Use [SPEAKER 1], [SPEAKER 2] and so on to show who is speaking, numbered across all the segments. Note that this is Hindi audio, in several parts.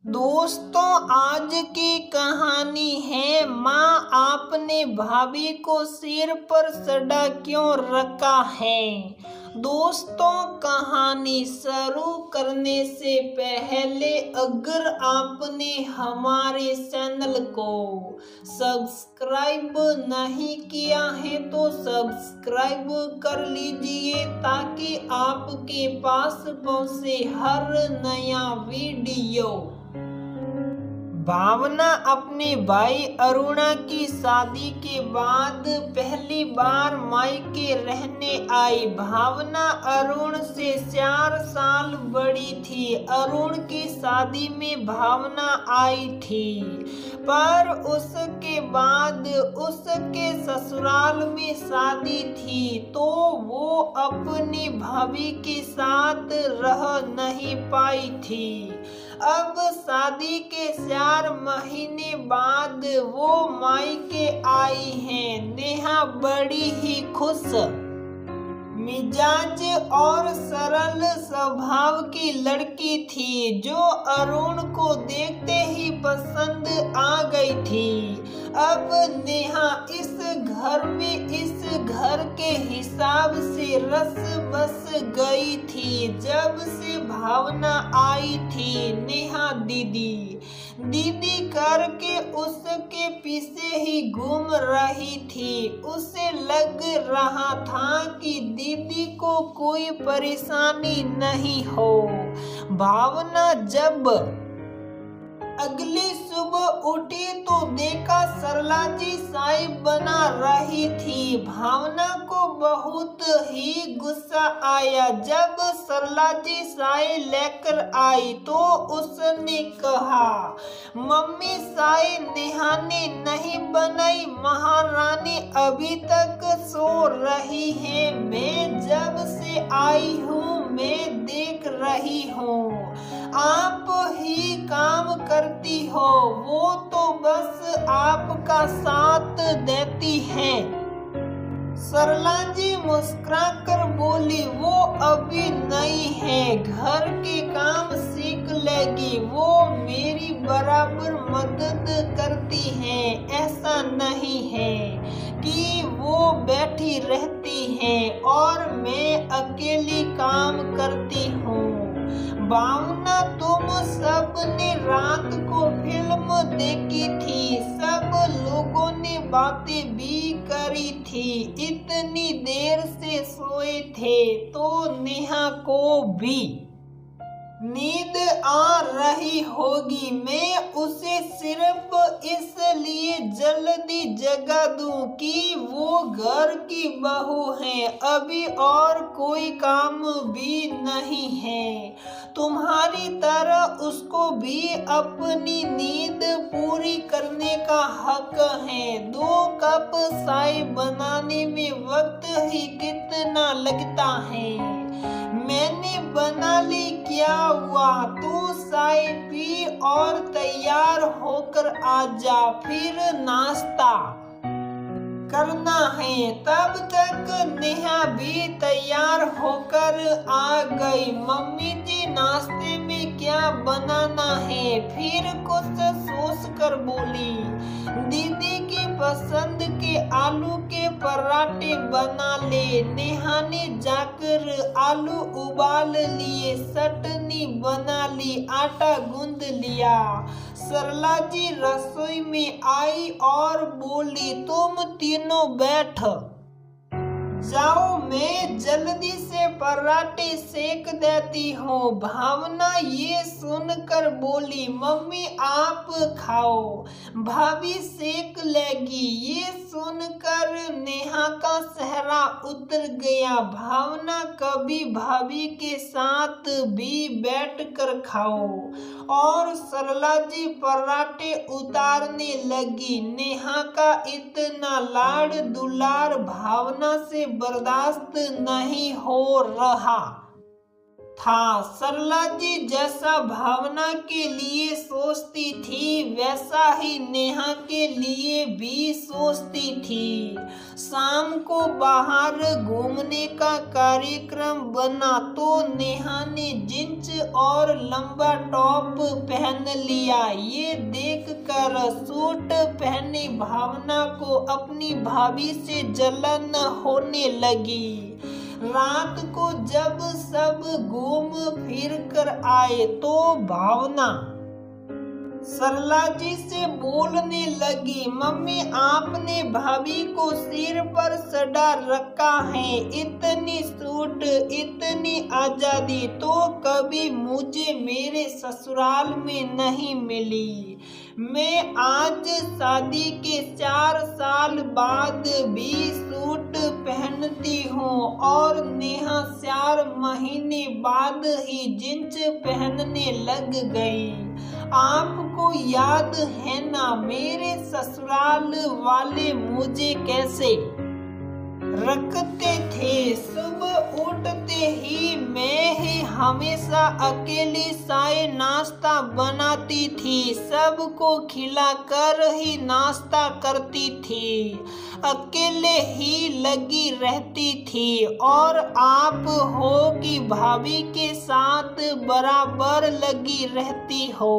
[SPEAKER 1] दोस्तों, आज की कहानी है माँ आपने भाभी को सिर पर सड़ा क्यों रखा है। दोस्तों, कहानी शुरू करने से पहले अगर आपने हमारे चैनल को सब्सक्राइब नहीं किया है तो सब्सक्राइब कर लीजिए ताकि आपके पास पहुंचे हर नया वीडियो। भावना अपने भाई अरुणा की शादी के बाद पहली बार मायके रहने आई। भावना अरुण से 4 साल बड़ी थी। अरुण की शादी में भावना आई थी, पर उसके बाद उसके ससुराल में शादी थी तो वो अपनी भाभी के साथ रह नहीं पाई थी। अब शादी के 4 महीने बाद वो मायके आई हैं। नेहा बड़ी ही खुश मिजाज और सरल स्वभाव की लड़की थी जो अरुण को देखते ही पसंद आ गई थी। अब नेहा इस घर में इस घर के हिसाब से रस बस गई थी। जब से भावना आई थी नेहा दीदी दीदी करके उसके पीछे ही घूम रही थी। उसे लग रहा था कि दीदी को कोई परेशानी नहीं हो। भावना जब अगली सुबह उठी तो देखा सरला जी चाय बना रही थी। भावना को बहुत ही गुस्सा आया जब सरला जी चाय लेकर आई तो उसने कहा, मम्मी चाय नेहा ने नहीं बनाई, महारानी अभी तक सो रही है। मैं जब से आई हूँ मैं देख रही हूँ आप ही काम करती हो, वो तो बस आपका साथ देती है। सरला जी मुस्कुराकर बोली, वो अभी नई है, घर के काम सीख लेगी, वो मेरी बराबर मदद करती है। ऐसा नहीं है कि वो बैठी रहती है और मैं अकेली काम करती हूँ। भावना, तुम सबने रात को फिल्म देखी थी, सब लोगों ने बातें भी करी थी, इतनी देर से सोए थे तो नेहा को भी नींद आ रही होगी। मैं उसे सिर्फ इसलिए जल्दी जगा दूं कि वो घर की बहू है, अभी और कोई काम भी नहीं है। तुम्हारी तरह उसको भी अपनी नींद पूरी करने का हक है। 2 कप चाय बनाने में वक्त ही कितना लगता है। मैंने बना ली, क्या हुआ, तू चाय पी और तैयार होकर आ जा, फिर नाश्ता करना है। तब तक नेहा भी तैयार होकर आ गई। मम्मी जी, नाश्ते में क्या बनाना है? फिर कुछ सोच कर बोली, दीदी की पसंद के आलू के पराठे बना ले। नेहा ने जाकर आलू उबाल लिए, चटनी बना ली, आटा गूंद लिया। सरला जी रसोई में आई और बोली, तुम तीनों बैठ जाओ, मैं जल्दी से पराठे सेक देती हूँ। भावना ये सुनकर बोली, मम्मी आप खाओ, भाभी सेक लेगी। ये सुनकर नेहा का चेहरा उतर गया। भावना, कभी भाभी के साथ भी बैठ कर खाओ। और सरला जी पराठे उतारने लगी। नेहा का इतना लाड़ दुलार भावना से बर्दाश्त नहीं हो रहा था। सरला जी जैसा भावना के लिए सोचती थी वैसा ही नेहा के लिए भी सोचती थी। शाम को बाहर घूमने का कार्यक्रम बना तो नेहा ने जींस और लंबा टॉप पहन लिया। ये देखकर सूट पहने भावना को अपनी भाभी से जलन होने लगी। रात को जब सब घूम फिर कर आए तो भावना सरला जी से बोलने लगी, मम्मी आपने भाभी को सिर पर सड़ा रखा है। इतनी छूट इतनी आजादी तो कभी मुझे मेरे ससुराल में नहीं मिली। मैं आज शादी के 4 साल बाद भी सूट पहनती हूँ और नेहा 4 महीने बाद ही जींस पहनने लग गई। आपको याद है ना मेरे ससुराल वाले मुझे कैसे रखते थे। सुबह उठते ही मैं ही हमेशा अकेली चाय नाश्ता बनाती थी। सबको खिलाकर ही नाश्ता करती थी। अकेले ही लगी रहती थी और आप हो कि भाभी के साथ बराबर लगी रहती हो।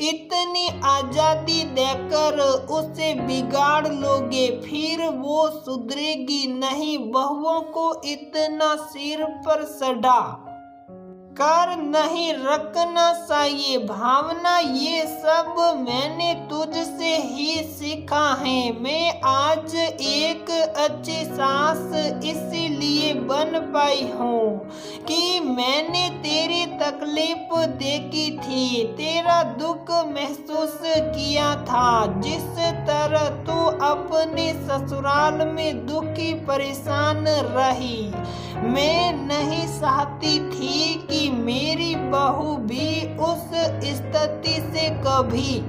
[SPEAKER 1] इतनी आजादी देकर उसे बिगाड़ लोगे फिर वो सुधरेगी नहीं। बहुओं को इतना सिर पर सड़ा कर नहीं रखना चाहिए। भावना ये सब मैंने तुझसे ही सीखा है। मैं आज एक अच्छी सास इसीलिए बन पाई हूँ कि मैंने तेरी तकलीफ देखी थी, तेरा दुख महसूस किया था। जिस तरह तू अपने ससुराल में दुखी परेशान रही, मैं नहीं चाहती थी कि मेरी बहू भी उस स्थिति से कभी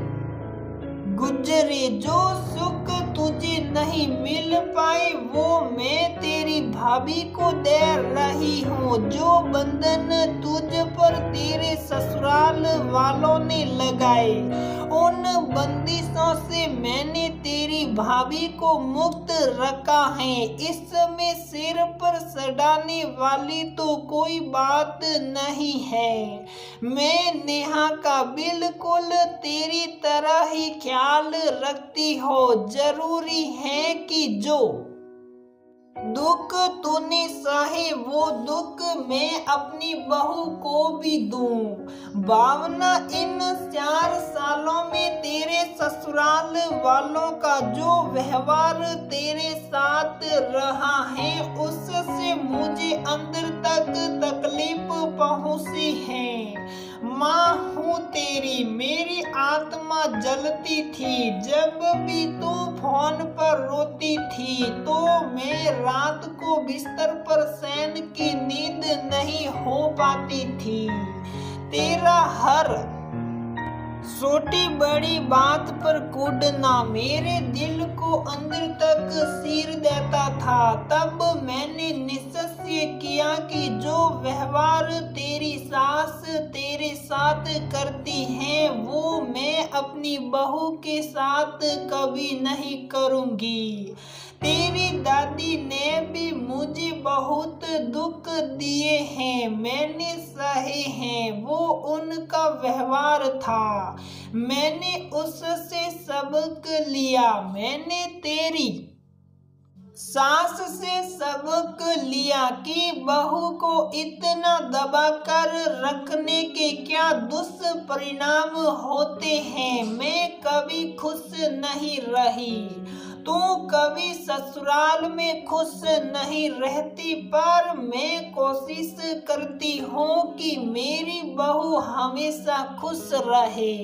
[SPEAKER 1] गुजरे। जो सुख तुझे नहीं मिल पाए वो मैं तेरी भाभी को दे रही हूँ। जो बंधन तुझ पर तेरे ससुराल वालों ने लगाए उन बंदिशों से मैंने तेरी भाभी को मुक्त रखा है। इसमें सिर पर सड़ाने वाली तो कोई बात नहीं है। मैं नेहा का बिल्कुल तेरी तरह ही ख्याल रखती हो। जरूरी है कि जो दुख तूने सहे वो दुख मैं अपनी बहू को भी दूं। भावना इन 4 सालों में तेरे ससुराल वालों का जो व्यवहार तेरे साथ रहा है उससे मुझे अंदर तक तकलीफ पहुंची है। माँ हूँ तेरी, मेरी आत्मा जलती थी। जब भी तू फोन पर रोती थी तो मैं रात को बिस्तर पर चैन की नींद नहीं हो पाती थी। तेरा हर छोटी बड़ी बात पर कूदना मेरे दिल को अंदर तक चीर देता था। तब मैंने निश्चय किया कि जो व्यवहार तेरी सास तेरे साथ करती है वो मैं अपनी बहू के साथ कभी नहीं करूँगी। तेरी दादी ने भी मुझे बहुत दुख दिए हैं, मैंने सहे हैं। वो उनका व्यवहार था, मैंने उससे सबक लिया। मैंने तेरी सास से सबक लिया कि बहू को इतना दबाकर रखने के क्या दुष्परिणाम होते हैं। मैं कभी खुश नहीं रही, तू कभी ससुराल में खुश नहीं रहती, पर मैं कोशिश करती हूँ कि मेरी बहू हमेशा खुश रहे,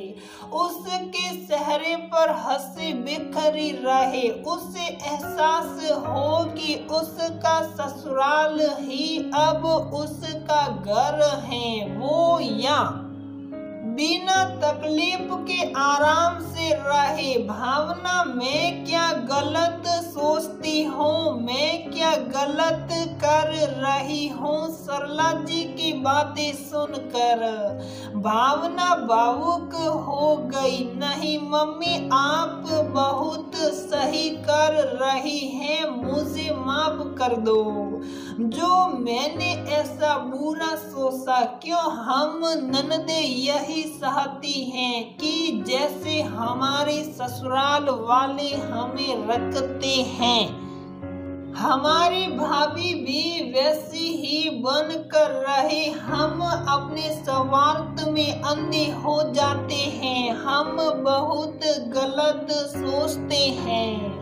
[SPEAKER 1] उसके चेहरे पर हंसी बिखरी रहे, उसे एहसास हो कि उसका ससुराल ही अब उसका घर है। वो या बिना तकलीफ के आराम से रहे। भावना, मैं क्या गलत सोचती हूँ, मैं क्या गलत कर रही हूँ सरला जी की बातें सुनकर। भावना भावुक हो गई। नहीं मम्मी, आप बहुत सही कर रही हैं, मुझे माफ कर दो। जो मैंने ऐसा बुरा सोचा, क्यों हम ननदे यही चाहती हैं कि जैसे हमारे ससुराल वाले हमें रखते हैं, हमारी भाभी भी वैसी ही बन कर रहे। हम अपने स्वार्थ में अंधे हो जाते हैं, हम बहुत गलत सोचते हैं।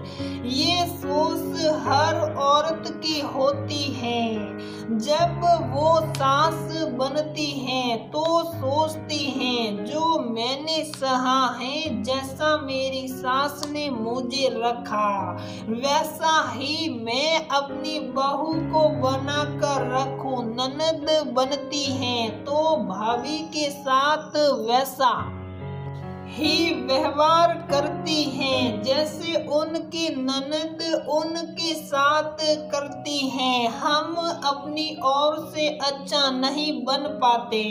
[SPEAKER 1] ये सोच हर औरत की होती है। जब वो सास बनती हैं तो सोचती हैं जो मैंने सहा है, जैसा मेरी सास ने मुझे रखा वैसा ही मैं अपनी बहू को बना कर रखूं। ननद बनती हैं तो भाभी के साथ वैसा ही व्यवहार करती हैं जैसे उनकी ननद उनके साथ करती हैं। हम अपनी ओर से अच्छा नहीं बन पाते।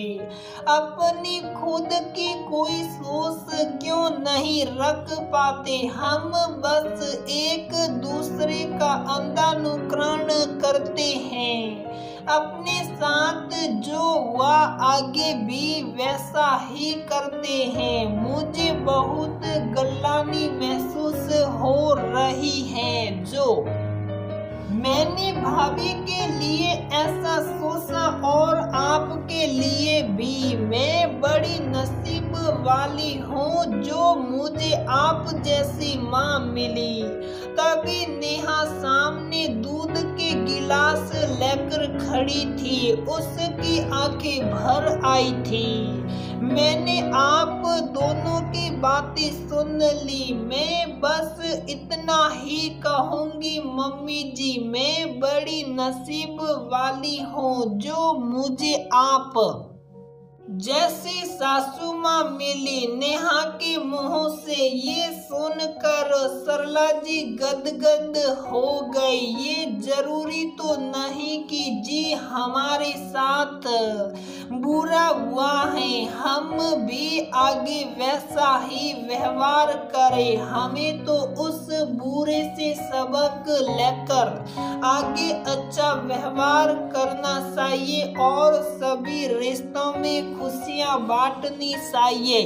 [SPEAKER 1] अपनी खुद की कोई सोच क्यों नहीं रख पाते। हम बस एक दूसरे का अंधानुकरण करते हैं। अपने साथ जो हुआ आगे भी वैसा ही करते हैं। मुझे बहुत गलानी महसूस हो रही है जो मैंने भाभी के लिए ऐसा सोचा और आपके लिए भी। मैं बड़ी नसीब वाली हूँ जो मुझे आप जैसी माँ मिली। तभी नेहा सामने दूध के गिलास लेकर खड़ी थी। उसकी आंखें भर आई थी। मैंने आप दोनों की बातें सुन ली। मैं बस इतना ही कहूँगी मम्मी जी, मैं बड़ी नसीब वाली हूँ जो मुझे आप जैसी सासू माँ मिली। नेहा के मुंह से ये सुनकर सरला जी गदगद हो गई। ये जरूरी तो नहीं कि जी हमारे साथ बुरा हुआ है, हम भी आगे वैसा ही व्यवहार करें। हमें तो उस बुरे से सबक लेकर आगे अच्छा व्यवहार करना चाहिए और सभी रिश्तों में खुशियां बांटनी चाहिए।